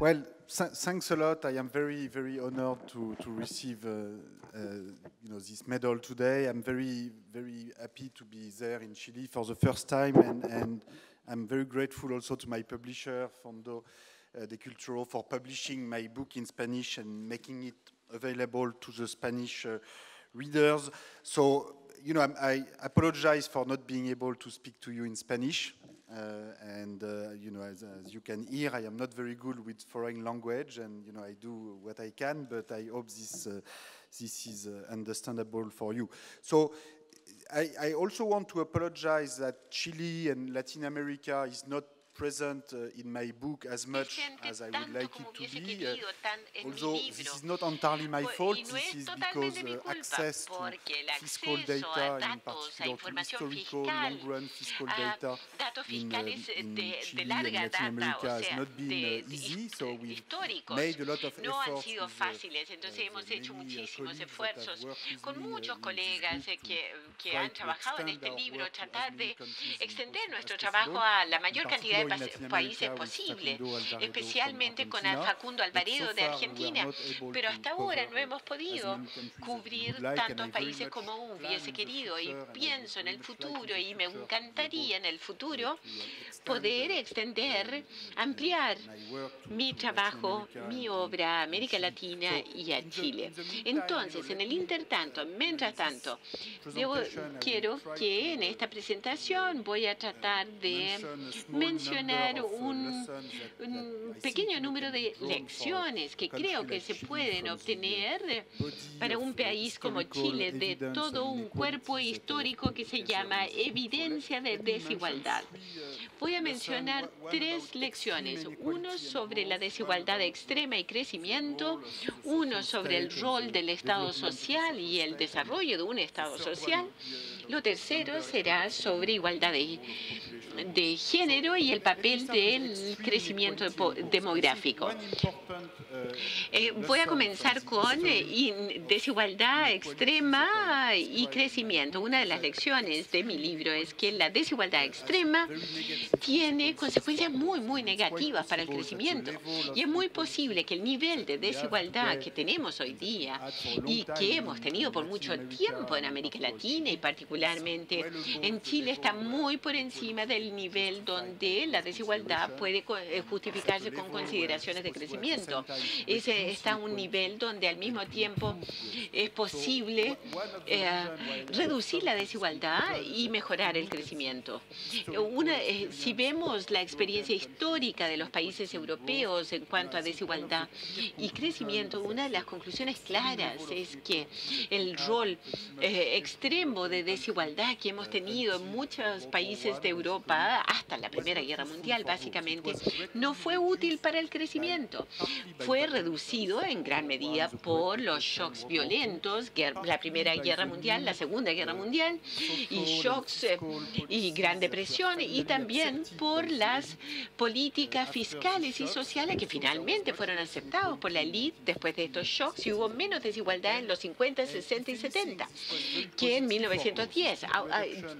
Well, thanks a lot. I am very honored to receive this medal today. I'm very happy to be there in Chile for the first time, and I'm very grateful also to my publisher, Fondo de Cultura, for publishing my book in Spanish and making it available to the Spanish readers. So, I apologize for not being able to speak to you in Spanish. As you can hear, I am not very good with foreign language, and I do what I can, but I hope this is understandable for you. So I also want to apologize that Chile and Latin America is not present in my book as much as I would like it to be. Although this is not entirely my fault, this is because access to fiscal data, in particular to historical long-run fiscal data in Chile and Latin America has not been easy, so we've made a lot of efforts con muchos colegas que han trabajado en este libro, tratar de extender nuestro trabajo a la mayor cantidad de países posible, especialmente con Facundo Alvaredo de Argentina, pero hasta ahora no hemos podido cubrir tantos países como hubiese querido, y pienso en el futuro y me encantaría en el futuro poder extender, ampliar mi trabajo, mi obra a América Latina y a Chile. Entonces, en el intertanto, mientras tanto, quiero que en esta presentación voy a tratar de mencionar un pequeño número de lecciones que creo que se pueden obtener para un país como Chile de todo un cuerpo histórico que se llama evidencia de desigualdad. Voy a mencionar 3 lecciones, uno sobre la desigualdad extrema y crecimiento, uno sobre el rol del Estado social y el desarrollo de un Estado social. Lo tercero será sobre igualdad de género y el papel del crecimiento demográfico. Voy a comenzar con desigualdad extrema y crecimiento. Una de las lecciones de mi libro es que la desigualdad extrema tiene consecuencias muy negativas para el crecimiento. Y es muy posible que el nivel de desigualdad que tenemos hoy día y que hemos tenido por mucho tiempo en América Latina y particularmente en Chile está muy por encima del nivel donde la desigualdad puede justificarse con consideraciones de crecimiento. Ese está a un nivel donde al mismo tiempo es posible reducir la desigualdad y mejorar el crecimiento. Si vemos la experiencia histórica de los países europeos en cuanto a desigualdad y crecimiento, una de las conclusiones claras es que el rol extremo de desigualdad que hemos tenido en muchos países de Europa hasta la Primera Guerra Mundial, básicamente, no fue útil para el crecimiento. Fue reducido en gran medida por los shocks violentos, la Primera Guerra Mundial, la Segunda Guerra Mundial, y shocks y Gran Depresión, y también por las políticas fiscales y sociales que finalmente fueron aceptados por la élite después de estos shocks, y hubo menos desigualdad en los 50, 60 y 70 que en 1910.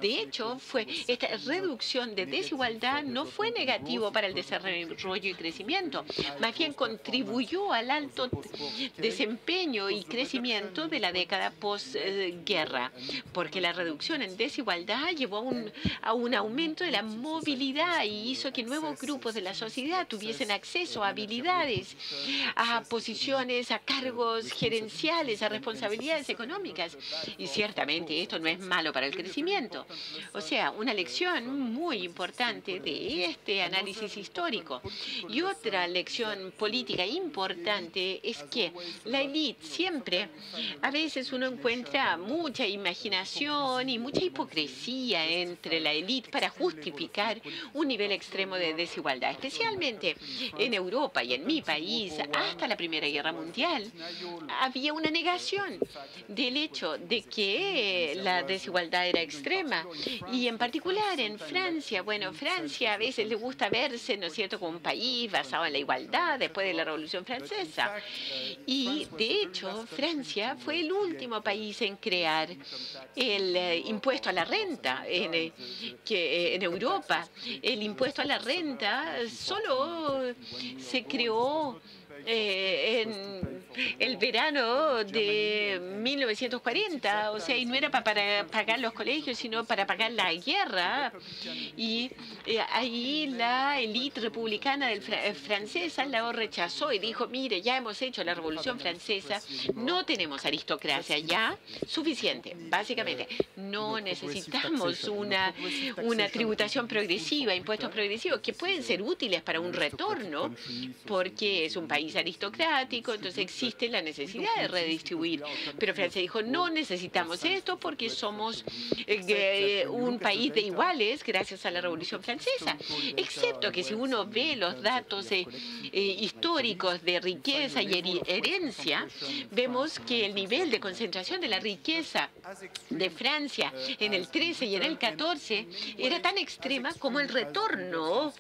De hecho, esta reducción de desigualdad no fue negativo para el desarrollo y crecimiento, más bien contribuyó al alto desempeño y crecimiento de la década posguerra, porque la reducción en desigualdad llevó a un aumento de la movilidad y hizo que nuevos grupos de la sociedad tuviesen acceso a habilidades, a posiciones, a cargos gerenciales, a responsabilidades económicas. Y ciertamente esto no es malo para el crecimiento. O sea, una lección muy importante de este análisis histórico. Y otra lección política importante es que la élite siempre, a veces uno encuentra mucha imaginación y mucha hipocresía entre la élite para justificar un nivel extremo de desigualdad, especialmente en Europa y en mi país. Hasta la Primera Guerra Mundial había una negación del hecho de que la desigualdad era extrema, y en particular en Francia. Bueno, Francia a veces le gusta verse, ¿no es cierto?, como un país basado en la igualdad después de la Revolución Francesa. francesa. Y, de hecho, Francia fue el último país en crear el impuesto a la renta en Europa. El impuesto a la renta solo se creó en el verano de 1940, o sea, y no era para pagar los colegios, sino para pagar la guerra. Y ahí la élite republicana francesa la rechazó y dijo, mire, ya hemos hecho la Revolución Francesa, no tenemos aristocracia ya, suficiente. Básicamente, no necesitamos una tributación progresiva, impuestos progresivos, que pueden ser útiles para un retorno, porque es un país aristocrático, entonces existe la necesidad de redistribuir. Pero Francia dijo, no necesitamos esto porque somos un país de iguales gracias a la Revolución Francesa. Excepto que si uno ve los datos históricos de riqueza y herencia, vemos que el nivel de concentración de la riqueza de Francia en el 13 y en el 14 era tan extrema como el retorno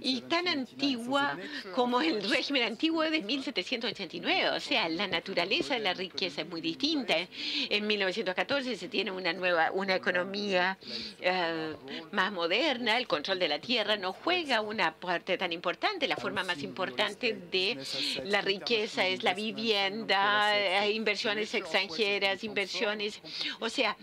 y tan antigua como el régimen antiguo de 1789. O sea, la naturaleza de la riqueza es muy distinta. En 1914 se tiene una economía más moderna, el control de la tierra no juega una parte tan importante. La forma más importante de la riqueza es la vivienda, inversiones extranjeras, inversiones. O sea,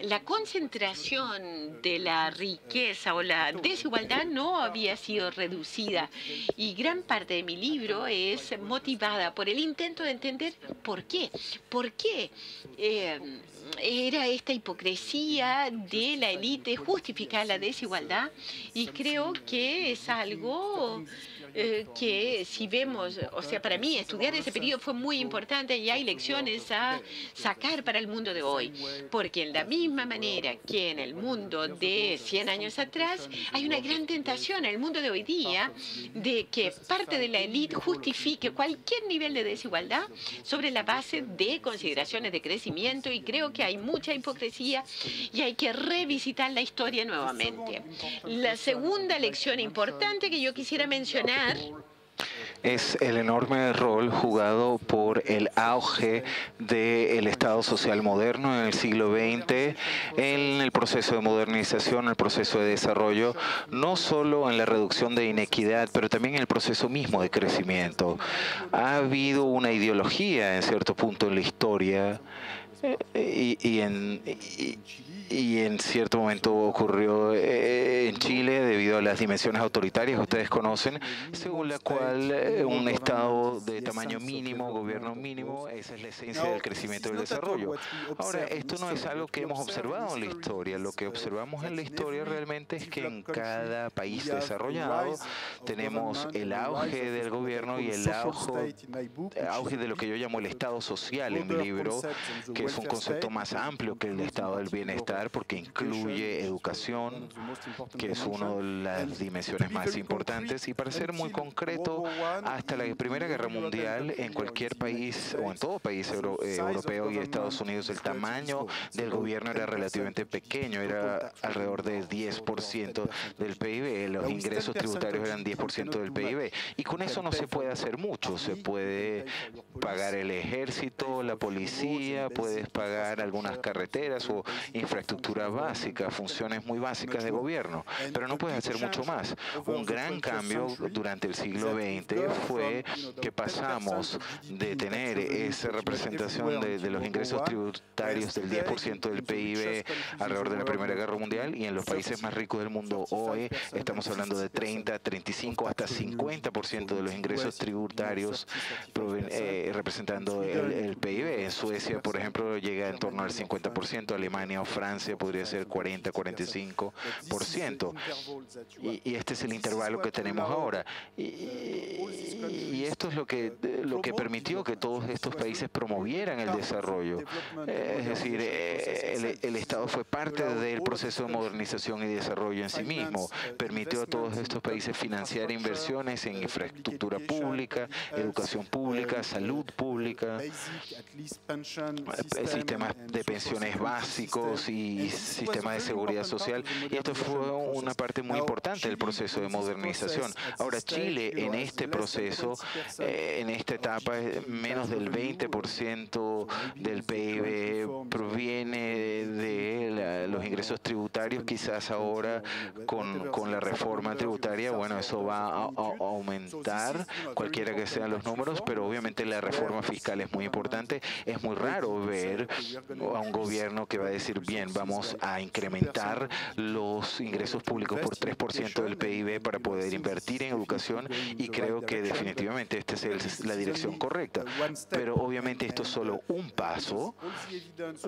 la concentración de la riqueza o la desigualdad no había sido reducida. Y gran parte de mi libro es motivada por el intento de entender por qué. ¿Por qué era esta hipocresía de la élite justificar la desigualdad? Y creo que es algo que si vemos, o sea, para mí estudiar ese periodo fue muy importante y hay lecciones a sacar para el mundo de hoy, porque en la misma manera que en el mundo de 100 años atrás, hay una gran tentación en el mundo de hoy día de que parte de la élite justifique cualquier nivel de desigualdad sobre la base de consideraciones de crecimiento, y creo que hay mucha hipocresía y hay que revisitar la historia nuevamente. La segunda lección importante que yo quisiera mencionar es el enorme rol jugado por el auge del Estado social moderno en el siglo XX, en el proceso de modernización, el proceso de desarrollo, no solo en la reducción de inequidad, pero también en el proceso mismo de crecimiento. Ha habido una ideología en cierto punto en la historia y en cierto momento ocurrió en Chile debido a las dimensiones autoritarias que ustedes conocen, según la cual un Estado de tamaño mínimo, gobierno mínimo, esa es la esencia del crecimiento y del desarrollo. Ahora, esto no es algo que hemos observado en la historia. Lo que observamos en la historia realmente es que en cada país desarrollado tenemos el auge del gobierno y el auge de lo que yo llamo el Estado social en mi libro, que es un concepto más amplio que el Estado del bienestar, porque incluye educación, que es una de las dimensiones más importantes. Y para ser muy concreto, hasta la Primera Guerra Mundial, en cualquier país o en todo país europeo y Estados Unidos, el tamaño del gobierno era relativamente pequeño, era alrededor del 10% del PIB. Los ingresos tributarios eran 10% del PIB. Y con eso no se puede hacer mucho. Se puede pagar el ejército, la policía, puedes pagar algunas carreteras o infraestructura básica, funciones muy básicas de gobierno, pero no puedes hacer mucho más. Un gran cambio durante el siglo XX fue que pasamos de tener esa representación de los ingresos tributarios del 10% del PIB alrededor de la Primera Guerra Mundial, y en los países más ricos del mundo hoy estamos hablando de 30, 35, hasta 50% de los ingresos tributarios representando el PIB. En Suecia, por ejemplo, llega en torno al 50%, Alemania o Francia podría ser 40, 45%. Y este es el intervalo que tenemos ahora. Y esto es lo que permitió que todos estos países promovieran el desarrollo. Es decir, el Estado fue parte del proceso de modernización y desarrollo en sí mismo. Permitió a todos estos países financiar inversiones en infraestructura pública, educación pública, salud pública, sistemas de pensiones básicos y sistemas de seguridad social. Y esto fue una parte muy importante del proceso de modernización. Ahora, Chile en este proceso, en esta etapa, menos del 20% del PIB proviene de los ingresos tributarios. Quizás ahora con la reforma tributaria, bueno, eso va a aumentar, cualquiera que sean los números, pero obviamente la reforma fiscal es muy importante. Es muy raro ver a un gobierno que va a decir, bien, vamos a incrementar los ingresos públicos por 3% del PIB para poder invertir en educación, y creo que definitivamente esta es la dirección correcta. Pero obviamente esto es solo un paso.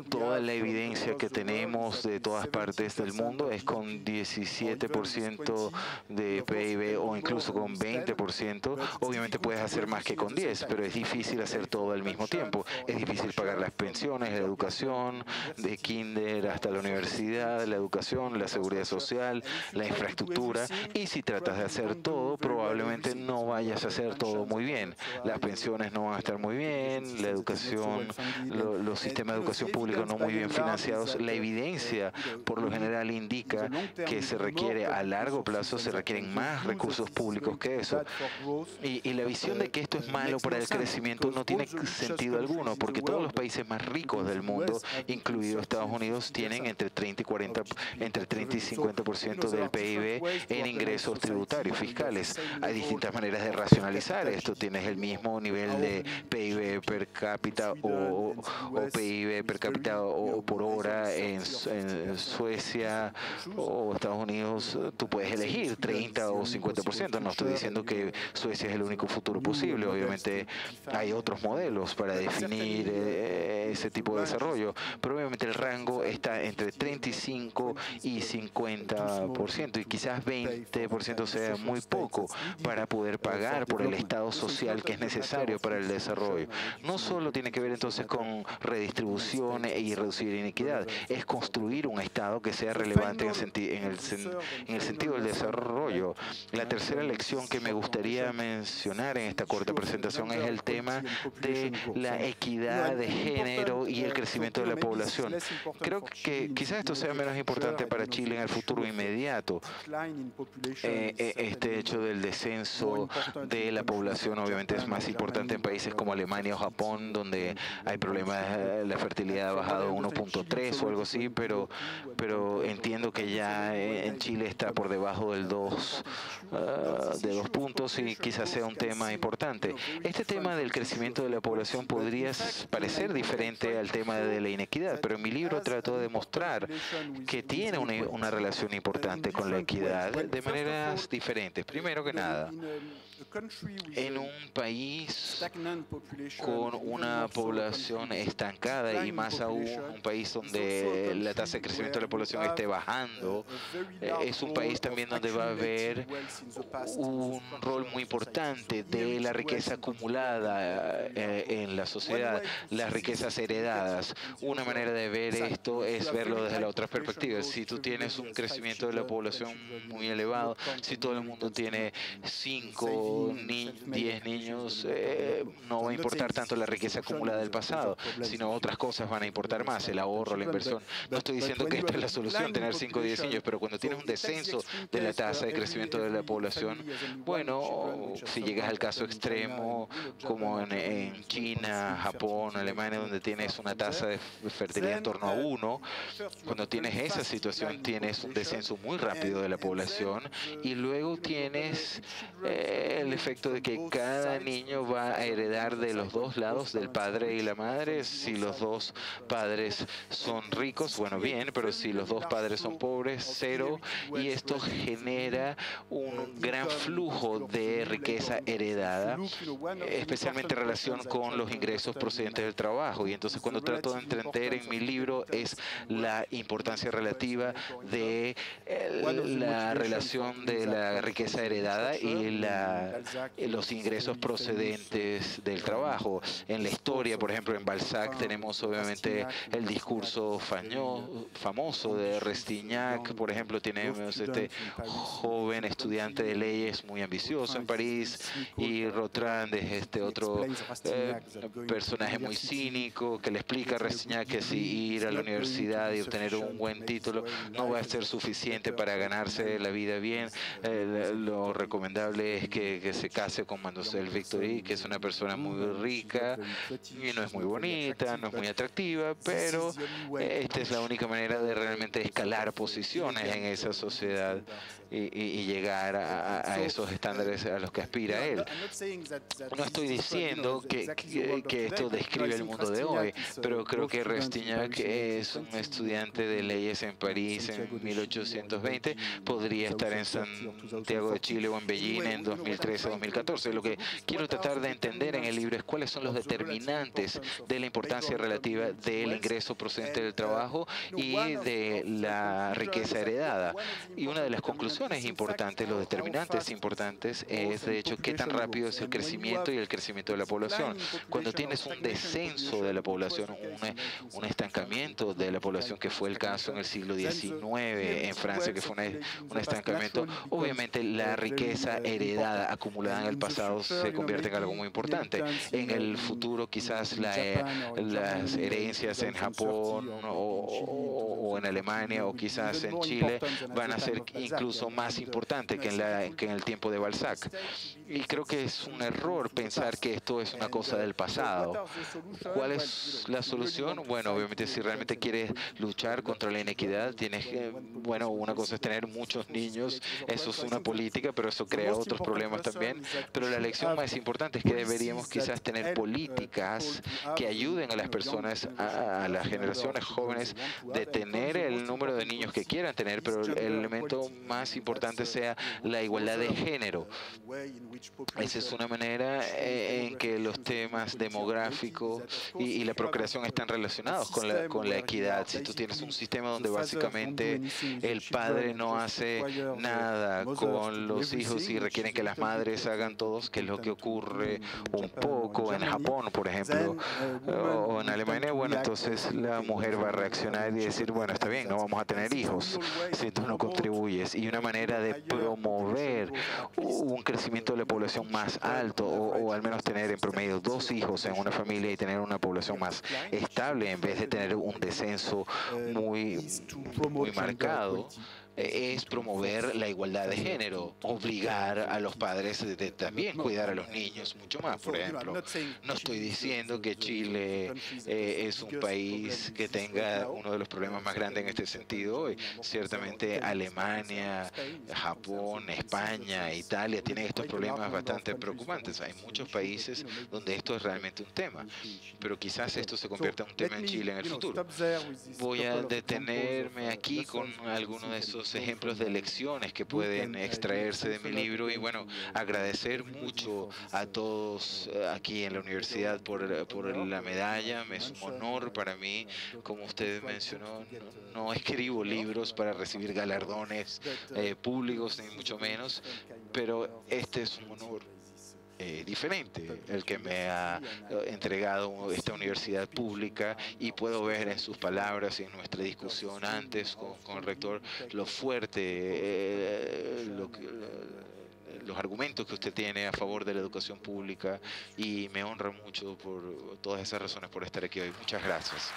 Toda la evidencia que tenemos de todas partes del mundo es con 17% de PIB o incluso con 20%. Obviamente puedes hacer más que con 10, pero es difícil hacer todo al mismo tiempo. Es difícil pagar las pensiones, la educación, de kinder hasta la universidad, la educación, la seguridad social, la infraestructura. Y si tratas de hacer todo, probablemente no vayas a hacer todo muy bien. Las pensiones no van a estar muy bien, la educación, los sistemas de educación pública no muy bien financiados. La evidencia, por lo general, indica que se requiere a largo plazo, se requieren más recursos públicos que eso. Y la visión de que esto es malo para el crecimiento no tiene sentido alguno, porque todos los países más ricos del mundo, incluido Estados Unidos, tienen entre 30 y 50% del PIB en ingresos tributarios fiscales. Hay distintas maneras de racionalizar esto. Tienes el mismo nivel de PIB per cápita o PIB per cápita o por hora en Suecia o Estados Unidos. Tú puedes elegir 30 o 50%. No estoy diciendo que Suecia es el único futuro posible. Obviamente hay otros modelos para definir ese tipo de desarrollo, pero obviamente el rango está entre 35 y 50%, y quizás 20% sea muy poco para poder pagar por el estado social que es necesario para el desarrollo. No solo tiene que ver entonces con redistribución y reducir inequidad, es construir un estado que sea relevante en el sentido del desarrollo. La tercera lección que me gustaría mencionar en esta corta presentación es el tema de la equidad de género y el crecimiento de la población. Creo que quizás esto sea menos importante para Chile en el futuro inmediato. Este hecho del descenso de la población obviamente es más importante en países como Alemania o Japón, donde hay problemas, la fertilidad ha bajado a 1.3 o algo así, pero entiendo que ya en Chile está por debajo del 2 puntos, y quizás sea un tema importante. Este tema del crecimiento de la población podría parecer diferente al tema de la inequidad, pero en mi libro trato de demostrar que tiene una relación importante con la equidad de maneras diferentes. Primero que nada, en un país con una población estancada, y más aún un país donde la tasa de crecimiento de la población esté bajando, es un país también donde va a haber un rol muy importante de la riqueza acumulada en la sociedad, las riquezas heredadas. Una manera de ver esto es verlo desde la otra perspectiva. Si tú tienes un crecimiento de la población muy elevado, si todo el mundo tiene 10 niños, no va a importar tanto la riqueza acumulada del pasado, sino otras cosas van a importar más, el ahorro, la inversión. No estoy diciendo que esta es la solución, tener 5 o 10 niños, pero cuando tienes un descenso de la tasa de crecimiento de la población, bueno, si llegas al caso extremo, como en China, Japón, Alemania, donde tienes una tasa de fertilidad en torno a 1, cuando tienes esa situación, tienes un descenso muy rápido de la población, y luego tienes el efecto de que cada niño va a heredar de los dos lados, del padre y la madre. Si los dos padres son ricos, bueno, bien, pero si los dos padres son pobres, cero, y esto genera un gran flujo de riqueza heredada, especialmente en relación con los ingresos procedentes del trabajo. Y entonces, cuando trato de entender en mi libro, es la importancia relativa de la relación de la riqueza heredada y los ingresos procedentes del trabajo. En la historia, por ejemplo, en Balzac tenemos obviamente el discurso famoso de Rastignac. Por ejemplo, tenemos este joven estudiante de leyes muy ambicioso en París, y Rotrand es este otro personaje muy cínico, psicólogo que le explica a Rastignac que si ir a la universidad y obtener un buen título no va a ser suficiente para ganarse la vida bien. Lo recomendable es que se case con Mademoiselle Victory, que es una persona muy rica y no es muy bonita, no es muy atractiva, pero esta es la única manera de realmente escalar posiciones en esa sociedad y llegar a esos estándares a los que aspira él. No estoy diciendo que esto describe el mundo de hoy, pero creo que Rastignac es un estudiante de leyes en París en 1820, podría estar en Santiago de Chile o en Beijing en 2013 o 2014. Lo que quiero tratar de entender en el libro es cuáles son los determinantes de la importancia relativa del ingreso procedente del trabajo y de la riqueza heredada. Y una de las conclusiones importantes, los determinantes importantes, es de hecho qué tan rápido es el crecimiento y el crecimiento de la población. Cuando tienes un descenso de la población, un estancamiento de la población, que fue el caso en el siglo XIX en Francia, que fue un estancamiento, obviamente la riqueza heredada acumulada en el pasado se convierte en algo muy importante. En el futuro quizás las herencias en Japón o en Alemania o quizás en Chile van a ser incluso más importantes que en el tiempo de Balzac. Y creo que es un error pensar que esto es una cosa del pasado. ¿Cuál es la solución? Bueno, obviamente si realmente quieres luchar contra la inequidad, tienes que, bueno, una cosa es tener muchos niños, eso es una política, pero eso crea otros problemas también. Pero la lección más importante es que deberíamos quizás tener políticas que ayuden a las personas, a las generaciones jóvenes, de tener el número de niños que quieran tener, pero el elemento más importante sea la igualdad de género. Esa es una manera en que los temas demográficos y la procreación están relacionados con la equidad. Si tú tienes un sistema donde básicamente el padre no hace nada con los hijos y requieren que las madres hagan todos, que es lo que ocurre un poco en Japón, por ejemplo, o en Alemania, bueno, entonces la mujer va a reaccionar y decir, bueno, está bien, no vamos a tener hijos si tú no contribuyes. Y una manera de promover un crecimiento de la población más alto, o al menos tener en promedio 2 hijos en una familia y tener una población más estable en vez de tener un descenso muy marcado, es promover la igualdad de género, obligar a los padres de también cuidar a los niños mucho más. Por ejemplo, no estoy diciendo que Chile es un país que tenga uno de los problemas más grandes en este sentido hoy. Ciertamente Alemania, Japón, España, Italia tienen estos problemas bastante preocupantes. Hay muchos países donde esto es realmente un tema, pero quizás esto se convierta en un tema en Chile en el futuro. Voy a detenerme aquí con algunos de esos ejemplos de lecciones que pueden extraerse de mi libro y bueno, agradecer mucho a todos aquí en la universidad por la medalla. Es un honor para mí, como usted mencionó, no escribo libros para recibir galardones públicos ni mucho menos, pero este es un honor diferente el que me ha entregado esta universidad pública, y puedo ver en sus palabras y en nuestra discusión antes con el rector lo fuerte, los argumentos que usted tiene a favor de la educación pública, y me honra mucho por todas esas razones por estar aquí hoy. Muchas gracias.